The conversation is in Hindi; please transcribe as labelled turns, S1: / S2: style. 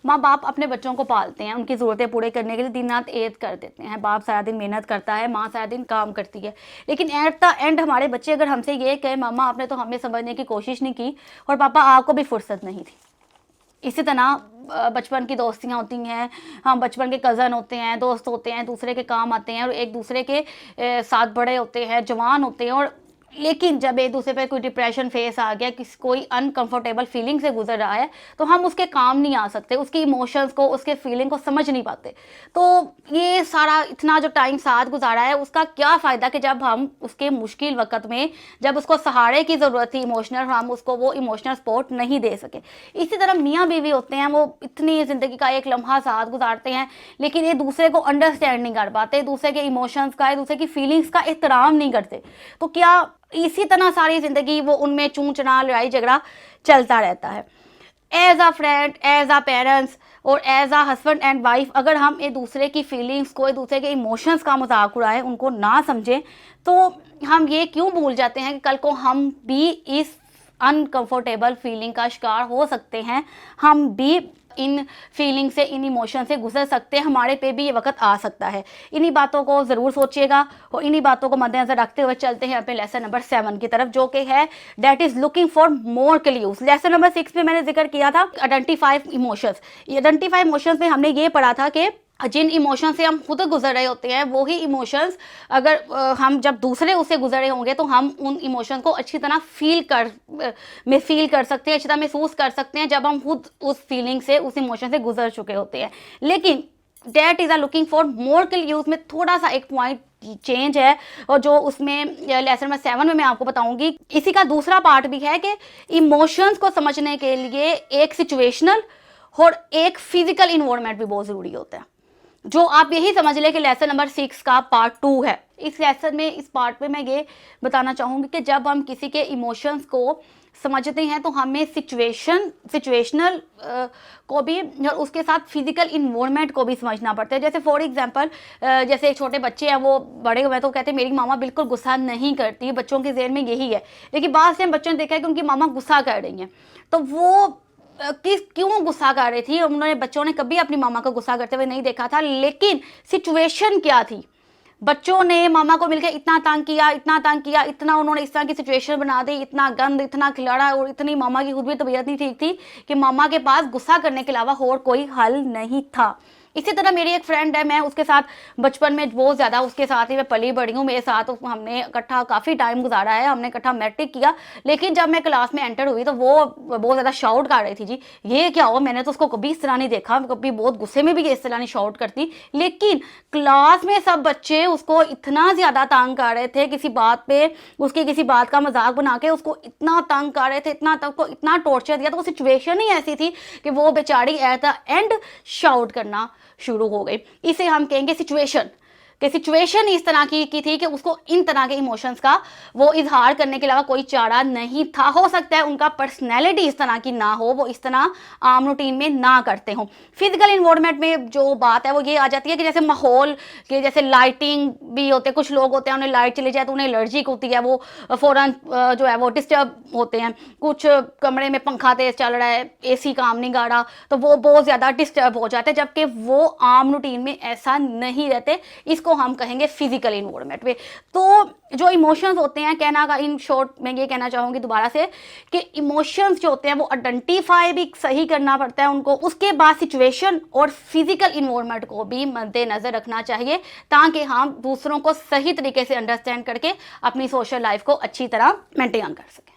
S1: माँ बाप अपने बच्चों को पालते हैं, उनकी ज़रूरतें पूरे करने के लिए दिन रात एक कर देते हैं। बाप सारा दिन मेहनत करता है, माँ सारा दिन काम करती है, लेकिन एट द एंड हमारे बच्चे अगर हमसे ये कहे मामा आपने तो हमें समझने की कोशिश नहीं की और पापा आपको भी फुर्सत नहीं थी। इसी तरह बचपन की दोस्तियाँ होती हैं, हम बचपन के कज़न होते हैं, दोस्त होते हैं, दूसरे के काम आते हैं और एक दूसरे के साथ बड़े होते हैं, जवान होते हैं, और लेकिन जब एक दूसरे पे कोई डिप्रेशन फेस आ गया, कोई अनकंफर्टेबल फीलिंग से गुजर रहा है, तो हम उसके काम नहीं आ सकते, उसकी इमोशंस को, उसके फीलिंग को समझ नहीं पाते। तो ये सारा इतना जो टाइम साथ गुजारा है उसका क्या फ़ायदा कि जब हम उसके मुश्किल वक्त में, जब उसको सहारे की ज़रूरत थी इमोशनल, हम उसको वो इमोशनल सपोर्ट नहीं दे सके। इसी तरह मियाँ बीवी होते हैं, वो इतनी ज़िंदगी का एक लम्हा साथ गुजारते हैं, लेकिन एक दूसरे को अंडरस्टैंड नहीं कर पाते, दूसरे के इमोशंस का, एक दूसरे की फीलिंग्स का एहतराम नहीं करते। तो क्या इसी तरह सारी ज़िंदगी वो उनमें चूं चना लड़ाई झगड़ा चलता रहता है। As a friend, as a parents और as a husband and wife, अगर हम एक दूसरे की फीलिंग्स को, एक दूसरे के इमोशंस का मजाक उड़ाएं, उनको ना समझें, तो हम ये क्यों भूल जाते हैं कि कल को हम भी इस अनकंफर्टेबल फीलिंग का शिकार हो सकते हैं, हम भी इन फीलिंग से, इन इमोशन से गुजर सकते हैं, हमारे पे भी ये वक्त आ सकता है। इन्हीं बातों को ज़रूर सोचिएगा और इन्हीं बातों को मद्देनजर रखते हुए चलते हैं अपने लेसन नंबर 7 की तरफ, जो कि है that is looking for more clues. Lesson number 6 में मैंने जिक्र किया था आइडेंटिफाई इमोशंस। आइडेंटिफाई इमोशंस में हमने ये पढ़ा था कि जिन इमोशन से हम खुद गुजर रहे होते हैं, वही इमोशंस अगर हम जब दूसरे उससे गुजर रहे होंगे तो हम उन इमोशन को अच्छी तरह फील कर सकते हैं, अच्छी तरह महसूस कर सकते हैं जब हम खुद उस फीलिंग से, उस इमोशन से गुजर चुके होते हैं। लेकिन that is are looking for more clues में थोड़ा सा एक पॉइंट चेंज है, और जो उसमें लेसन नंबर 7 में मैं आपको बताऊंगी। इसी का दूसरा पार्ट भी है कि इमोशंस को समझने के लिए एक सिचुएशनल और एक फिजिकल इन्वायरमेंट भी बहुत ज़रूरी होता है, जो आप यही समझ लें कि लेसन नंबर 6 का पार्ट 2 है। इस लेसन में, इस पार्ट में मैं ये बताना चाहूँगी कि जब हम किसी के इमोशंस को समझते हैं तो हमें सिचुएशनल को भी और उसके साथ फिजिकल इन्वायरमेंट को भी समझना पड़ता है। जैसे फॉर एग्जांपल, जैसे एक छोटे बच्चे हैं, वो बड़े हुए तो कहते हैं मेरी मामा बिल्कुल गुस्सा नहीं करती, बच्चों के ज़हन में यही है। लेकिन बाद से बच्चों ने देखा है कि उनकी मामा गुस्सा कर रही हैं, तो वो क्यों गुस्सा कर रही थी, उन्होंने, बच्चों ने कभी अपनी मामा को गुस्सा करते हुए नहीं देखा था, लेकिन सिचुएशन क्या थी, बच्चों ने मामा को मिलकर इतना तंग किया, इतना उन्होंने इस तरह की सिचुएशन बना दी, इतना गंद, इतना खिलाड़ा, और इतनी मामा की खुद भी तबीयत नहीं ठीक थी कि मामा के पास गुस्सा करने के अलावा और कोई हल नहीं था। इसी तरह मेरी एक फ्रेंड है, मैं उसके साथ बचपन में बहुत ज़्यादा उसके साथ ही मैं पली बड़ी हूँ, मेरे साथ हमने इकट्ठा काफ़ी टाइम गुजारा है, हमने इकट्ठा मैट्रिक किया। लेकिन जब मैं क्लास में एंटर हुई तो वो बहुत ज़्यादा शाउट कर रही थी, जी ये क्या हो, मैंने तो उसको कभी इस तरह नहीं देखा, कभी बहुत गुस्से में भी इस तरह नहीं शाउट करती। लेकिन क्लास में सब बच्चे उसको इतना ज़्यादा तंग कर रहे थे, किसी बात पे, उसकी किसी बात का मजाक बना के उसको इतना तंग कर रहे थे, इतना टॉर्चर दिया, तो वो सिचुएशन ही ऐसी थी कि वो बेचारी एट द एंड शाउट करना शुरू हो गई। इसे हम कहेंगे सिचुएशन, कि सिचुएशन इस तरह की थी कि उसको इन तरह के इमोशंस का वो इजहार करने के अलावा कोई चारा नहीं था। हो सकता है उनका पर्सनैलिटी इस तरह की ना हो, वो इस तरह आम रूटीन में ना करते हो। फिजिकल इन्वायरमेंट में जो बात है वो ये आ जाती है कि जैसे माहौल के, जैसे लाइटिंग भी होते हैं, कुछ लोग होते हैं उन्हें लाइट चली जाए तो उन्हें एलर्जिक होती है, वो फ़ौरन जो है वो डिस्टर्ब होते हैं। कुछ कमरे में पंखा तेज चल रहा है, AC काम नहीं कर रहा, तो वो बहुत ज़्यादा डिस्टर्ब हो जाते हैं, जबकि वो आम रूटीन में ऐसा नहीं रहते। इसको हम कहेंगे फिजिकल इन्वायरमेंट में। तो जो इमोशंस होते हैं, कहना का इन शॉर्ट मैं ये कहना चाहूँगी दोबारा से कि इमोशंस जो होते हैं वो आइडेंटिफाई भी सही करना पड़ता है उनको, उसके बाद सिचुएशन और फिजिकल इन्वायरमेंट को भी मद्देनजर रखना चाहिए, ताकि हम दूसरों को सही तरीके से अंडरस्टैंड करके अपनी सोशल लाइफ को अच्छी तरह मेंटेन कर सकें।